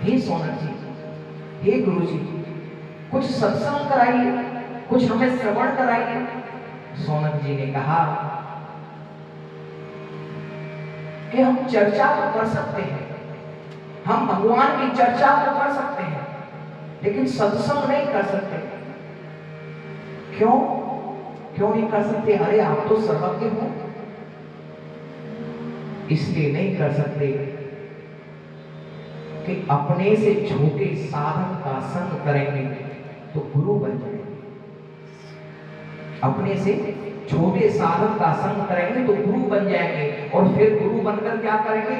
हे सौनक जी, हे गुरु जी, कुछ सत्संग कराइए, कुछ हमें श्रवण कराइए। सौनक जी ने कहा कि हम चर्चा तो कर सकते हैं, हम भगवान की चर्चा तो कर सकते हैं, लेकिन सत्संग नहीं कर सकते। क्यों क्यों नहीं कर सकते? अरे आप तो सर्वज्ञ हो। इसलिए नहीं कर सकते कि अपने से छोटे साधक का संग करेंगे तो गुरु बन जाएंगे। अपने से छोटे साधक का संग करेंगे तो गुरु बन जाएंगे, और फिर गुरु बनकर क्या करेंगे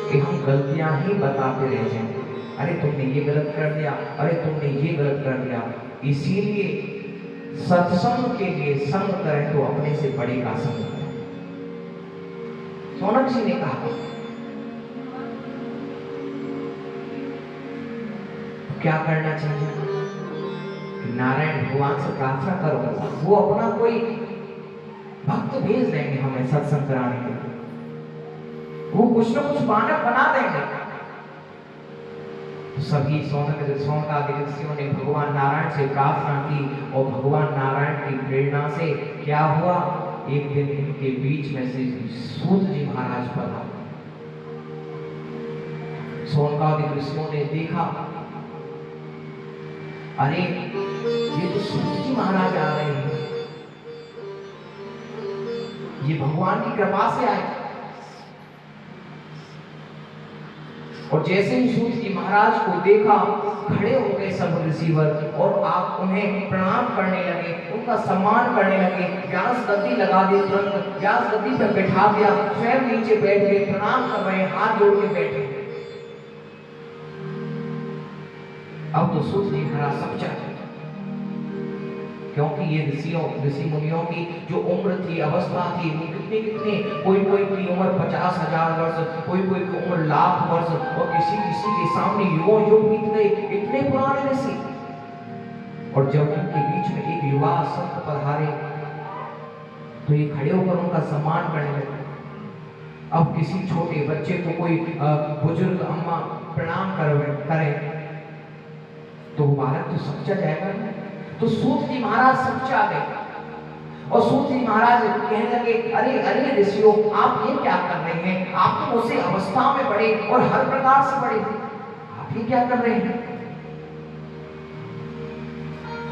कि हम गलतियां ही बताते रह जाएंगे। अरे तुमने ये गलत कर दिया, अरे तुमने ये गलत कर दिया। इसीलिए सत्संग के लिए संग करें तो अपने से बड़े का संग करें। सौनक जी ने कहा क्या करना चाहिए? नारायण भगवान से प्रार्थना करो, वो अपना कोई भक्त भेज देंगे हमें सत्संग कराने के लिए, वो कुछ न कुछ मानक बना देंगे। सभी सौनकादि ऋषियों ने भगवान नारायण से प्रार्थना की, और भगवान नारायण की प्रेरणा से क्या हुआ, एक दिन इनके बीच में से सूत जी महाराज पधारे। सौनकादि ऋषियों ने देखा, अरे ये तो सूत जी महाराज आ रहे हैं, ये भगवान की कृपा से आए। और जैसे ही सूत जी महाराज को देखा, खड़े हो गए सब ऋषिवर, और आप उन्हें प्रणाम करने लगे, उनका सम्मान करने लगे। व्यास गद्दी लगा दी, तुरंत व्यास गद्दी पर बैठा दिया, स्वयं नीचे बैठ गए, प्रणाम कर रहे, हाथ जोड़ के बैठे। अब तो सूत जी महाराज सब चाहते, क्योंकि ये ऋषि मुनियों की जो उम्र थी, अवस्था थी, वो कितने कोई की उम्र 50,000 वर्ष, कोई की उम्र लाख वर्ष, और किसी के सामने युग बीत गए, इतने पुराने ऋषि। और जब उनके बीच में एक युवा संत पधारे तो ये खड़े होकर उनका सम्मान करने लगे। अब किसी छोटे बच्चे को कोई बुजुर्ग अम्मा प्रणाम करे तो वो बालक तो सच्चा जाएगा। तो सूत जी महाराज सच्चा गए, और सूत जी महाराज कहने लगे, अरे अरे ऋषियों, आप ये क्या कर रहे हैं? आप तो मुझसे अवस्था में बड़े और हर प्रकार से बड़े, आप ये क्या कर रहे हैं?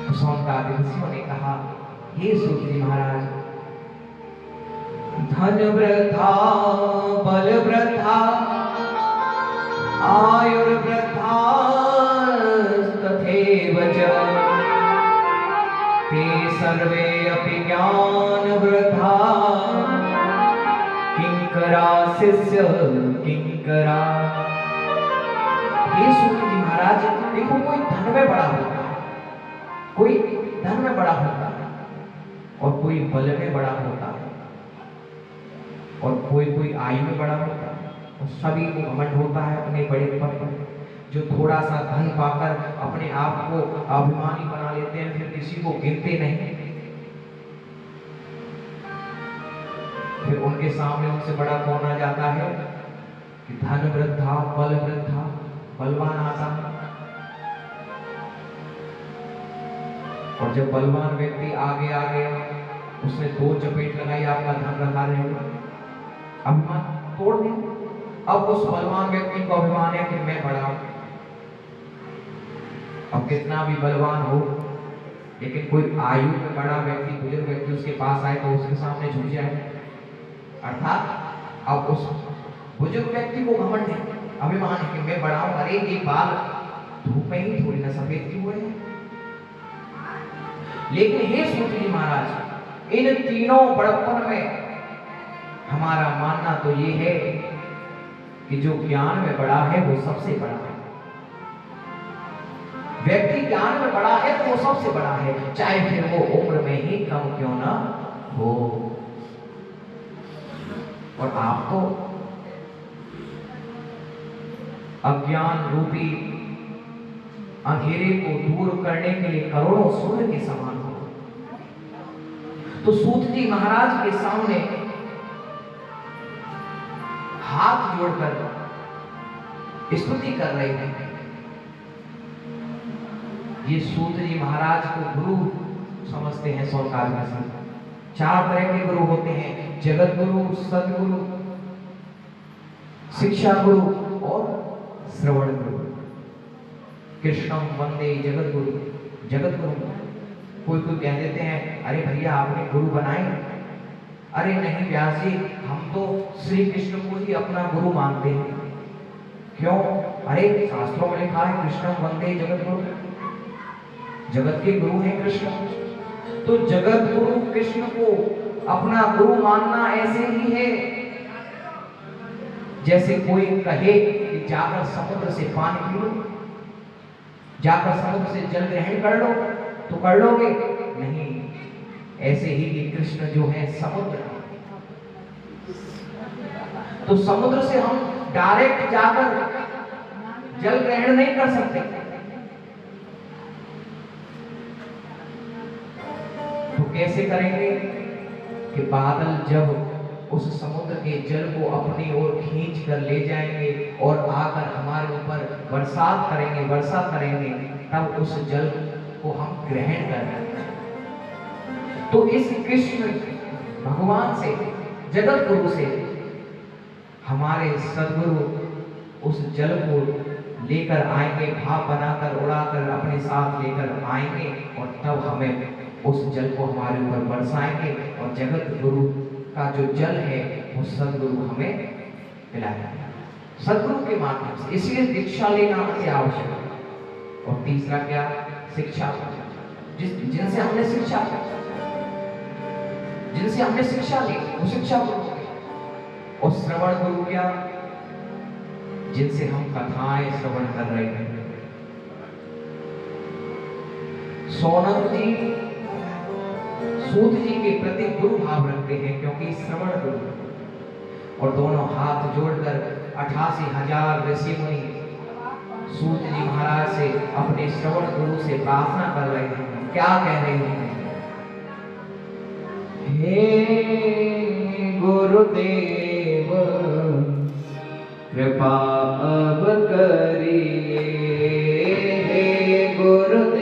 तो सौनकादि ऋषियों ने कहा, हे सूत जी महाराज, धन वृथा, बल वृथा, आयुर्वृथा, तथैव च ते सर्वे अपि ज्ञान वृथा, किंकरा शिष्य किंकरा। हे सूत जी महाराज, देखो कोई धन में बड़ा होता है, कोई धन में बड़ा होता है, और कोई बल में बड़ा होता है, और कोई आयु में बड़ा होता है, और सभी को घमंड होता है अपने बड़े पद पर। जो थोड़ा सा धन पाकर अपने आप को अभिमानी बना लेते हैं, फिर किसी को गिनते नहीं, फिर उनके सामने उनसे बड़ा कौन आ जाता है कि धन वृद्धा, बल वृद्धा, बलवान आता है। और जब बलवान व्यक्ति आगे आ गया, उसने दो चपेट लगाई, आपका धन रखा रहेगा, अभिमान तोड़ दिया। अब उस बलवान व्यक्ति को अभिमान है कि मैं बड़ा हूं। अब कितना भी बलवान हो, लेकिन कोई आयु में बड़ा व्यक्ति, बुजुर्ग व्यक्ति उसके पास आए तो उसके सामने झुक जाए, अर्थात अब उस बुजुर्ग व्यक्ति को घमंड है, अभिमान है कि मैं बड़ा हूं। अरे ये बाल धूप में ही थोड़ी ना सफेद क्यों हुए हैं? लेकिन हे सूत जी महाराज, इन तीनों बड़प्पन में हमारा मानना तो ये है कि जो ज्ञान में बड़ा है वो सबसे बड़ा है। व्यक्ति ज्ञान में बड़ा है तो वो सबसे बड़ा है, चाहे फिर वो उम्र में ही कम क्यों ना हो। और आप तो अज्ञान रूपी अंधेरे को दूर करने के लिए करोड़ों सूर्य के समान हो। तो सूत जी महाराज के सामने हाथ जोड़कर स्तुति कर रहे हैं। ये सूत जी महाराज को गुरु समझते हैं सौनकादि में से। 4 तरह के गुरु होते हैं, जगत गुरु, सदगुरु, शिक्षा गुरु और श्रवण गुरु। कृष्णम वंदे जगत गुरु। जगत गुरु कोई कोई कह देते हैं, अरे भैया आपने गुरु बनाए? अरे नहीं व्यास जी, हम तो श्री कृष्ण को ही अपना गुरु मानते हैं। क्यों? अरे शास्त्रों में लिखा है कृष्णम वंदे जगत गुरु, जगत के गुरु हैं कृष्ण। तो जगत गुरु कृष्ण को अपना गुरु मानना ऐसे ही है जैसे कोई कहे कि जाकर समुद्र से पानी पी लो, जाकर समुद्र से जल ग्रहण कर लो, तो कर लोगे? नहीं। ऐसे ही कि कृष्ण जो है समुद्र, तो समुद्र से हम डायरेक्ट जाकर जल ग्रहण नहीं कर सकते। तो कैसे करेंगे कि बादल जब उस समुद्र के जल को अपनी ओर खींच कर ले जाएंगे और आकर हमारे ऊपर बरसात करेंगे, वर्षा करेंगे, तब उस जल को हम ग्रहण करेंगे। तो इस कृष्ण भगवान से, जगत गुरु से हमारे सदगुरु उस जल को लेकर आएंगे, भाप बनाकर उड़ाकर अपने साथ लेकर आएंगे और तब हमें उस जल को हमारे ऊपर बरसाएंगे और जगत गुरु का जो जल है वो सदगुरु हमें पिलाएंगे, सदगुरु के माध्यम से। इसलिए दीक्षा लेना अति आवश्यक है। और तीसरा क्या? शिक्षा। जिनसे हमने शिक्षा ली वो शिक्षा गुरु हो गए। और श्रवण गुरु क्या? जिनसे हम कथाएं श्रवण कर रहे हैं। सोनक जी सूत जी के प्रति गुरु भाव रखते हैं क्योंकि श्रवण गुरु। और दोनों हाथ जोड़कर 88,000 ऋषि मुनि सूत जी महाराज से अपने श्रवण गुरु से प्रार्थना कर रहे हैं। क्या कह रहे हैं? हे गुरुदेव कृपा अब करिए, हे गुरुदेव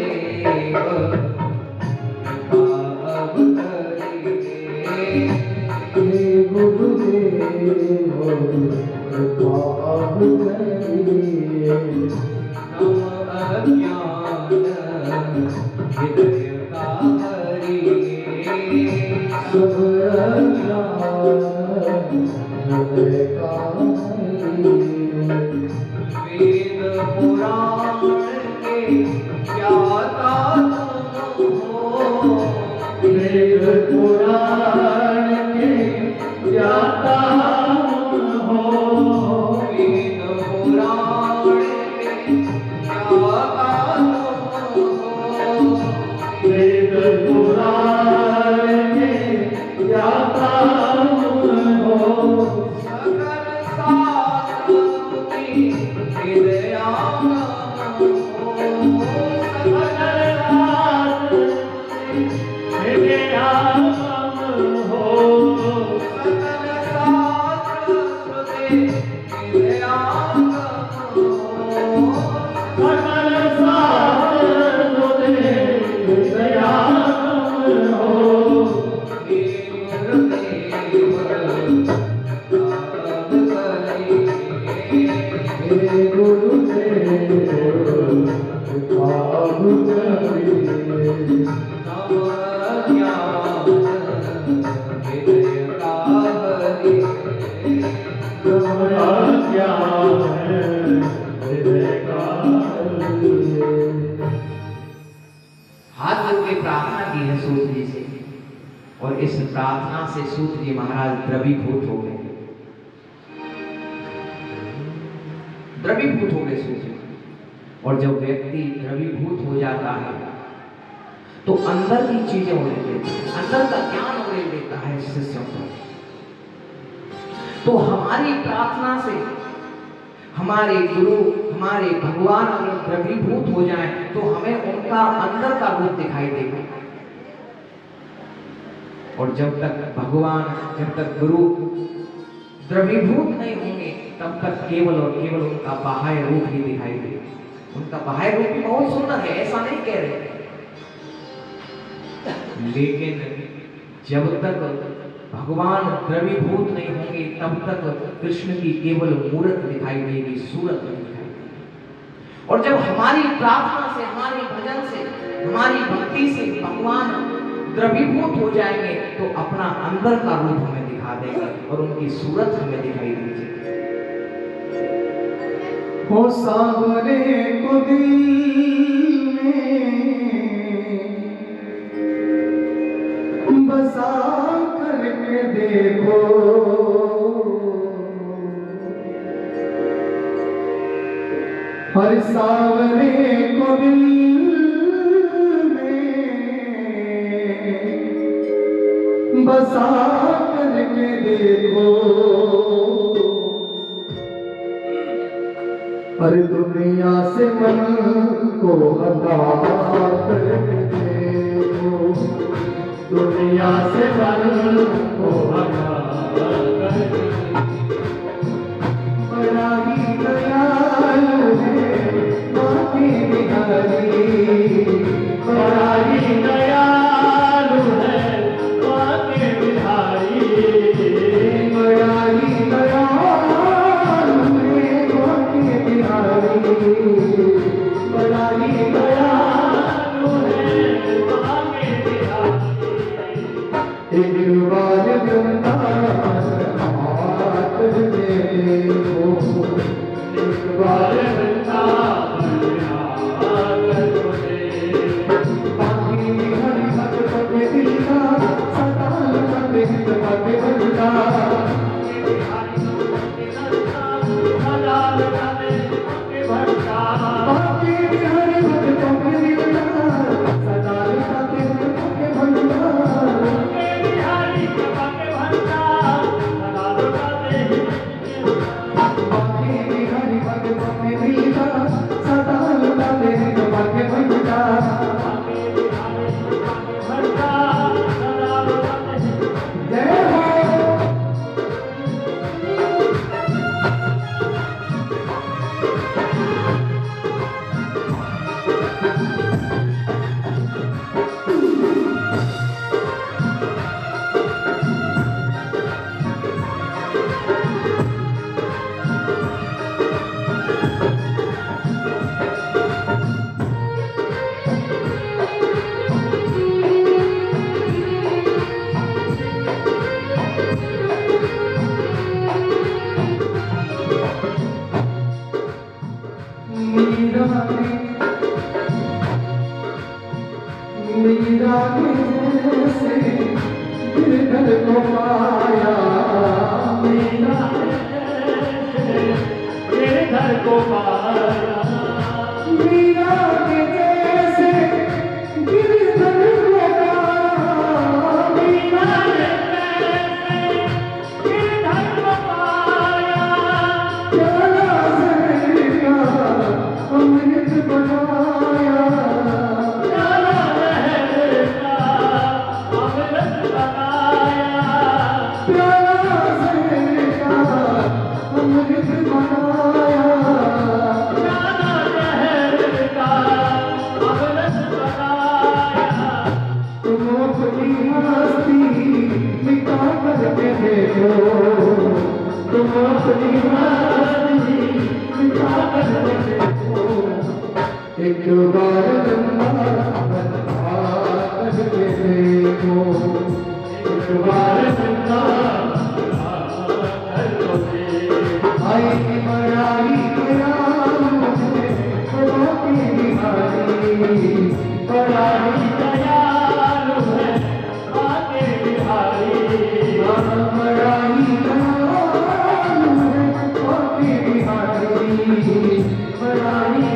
और इस प्रार्थना से सूत जी महाराज द्रवीभूत हो गए, द्रवीभूत हो गए सूत जी। और जब व्यक्ति द्रवीभूत हो जाता है तो अंदर की चीजें उड़ेल देता है, अंदर का ज्ञान उड़ेल देता है शिष्यों को। तो हमारी प्रार्थना से हमारे गुरु, हमारे भगवान अगर द्रवीभूत हो जाए तो हमें उनका अंदर का रूप दिखाई देगा। और जब तक भगवान, जब तक गुरु द्रवीभूत नहीं होंगे तब तक केवल और केवल उनका बाह्य रूप ही दिखाई दे। उनका बाह्य रूप भी बहुत सुंदर है, ऐसा नहीं कह रहे, लेकिन जब तक भगवान द्रवीभूत नहीं होंगे तब तक कृष्ण की केवल मूर्त दिखाई देगी, सूरत नहीं दिखाई देगी। और जब हमारी प्रार्थना से, हमारे भजन से, हमारी भक्ति से भगवान द्रवीभूत हो जाएंगे तो अपना अंदर का रूप हमें दिखा देंगे और उनकी सूरत हमें दिखाई देगी। हो सावरे को दिल में बसा करके देखो, हर सावरे को दिल में बसा करके देखो, हर दुनिया से मन को हटा करके देखो, दुनिया से मन को हटा करके बड़ा ही दयालु है बाकी बिहारी, बड़ा ही दयालु है बाकी बिहारी, बड़ा ही दयालु है बाकी बिहारी, बड़ा ही दयालु है बाकी बिहारी। एक बार वृंदावन आकर देखो, एक बार वृंदावन आकर देखो, बाकी हरि भक्त के दिल का सदा लगे बाकी बंदा, बाकी हरि भक्त के दिल का सदा लगे बाकी बंदा, मीरा से गिरधर को पाया, मीरा गिरधर को पाया, मीरा के जैसे गिरधर को पाया, मीरा के जैसे गिरधर को पाया, प्याला जहर का अमृत बनाया, एक बार वृंदावन करके देखो, एक बार वृंदावन करके आई बड़ाई दयालु है बाकी बिहारी, बड़ाई दयालु है बाकी बिहारी, बड़ाई दयालु है बाकी बिहारी, बड़ाई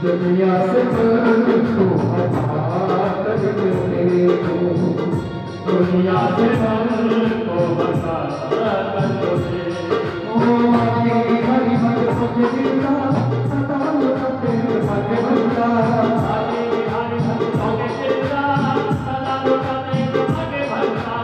दुनिया से मन को हटा करके देखो, दुनिया से मन को हटा करके देखो, हरि भक्त के दिल का सदा लगे बाकी बंदा, हरि भक्त के दिल का सदा लगे बाकी बंदा,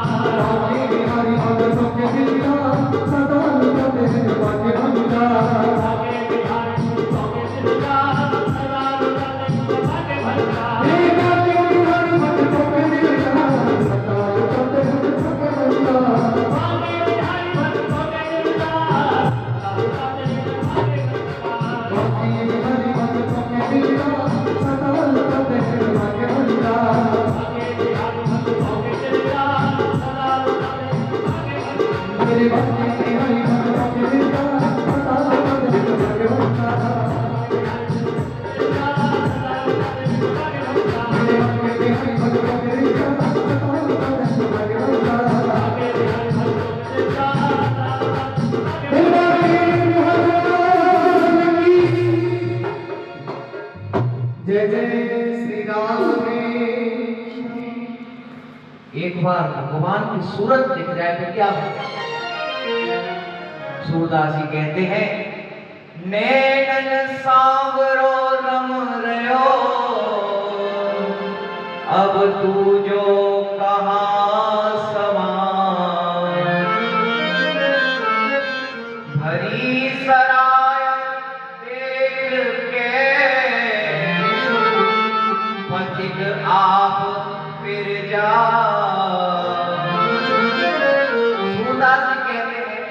जय जय श्री राम। एक बार भगवान की सूरत दिख जाए तो क्या होगा? सूरदास जी कहते हैं, नैनन सांवरो रम रयो, अब तू जो कहाँ समान, भरी सराय देख के पथिक आप फिर जा। सूरदास जी कहते हैं,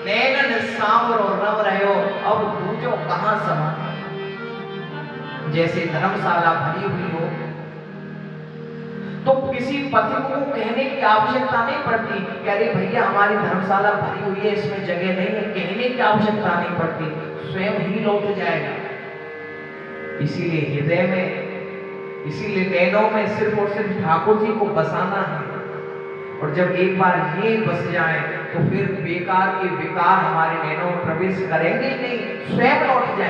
नैनन सांवरो रम रहो, अब दूजो कहां समा। जैसे धर्मशाला भरी हुई हो तो किसी पथिक को कहने की आवश्यकता नहीं पड़ती कि अरे भैया हमारी धर्मशाला भरी हुई है, इसमें जगह नहीं है, कहने की आवश्यकता नहीं पड़ती, स्वयं ही लौट जाएगा। इसीलिए हृदय में, इसीलिए नैनों में सिर्फ और सिर्फ ठाकुर जी को बसाना है। और जब एक बार ये बस जाए तो फिर बेकार के विकार हमारे नैनों में प्रवेश करेंगे ही नहीं, स्वयं लौट जाए।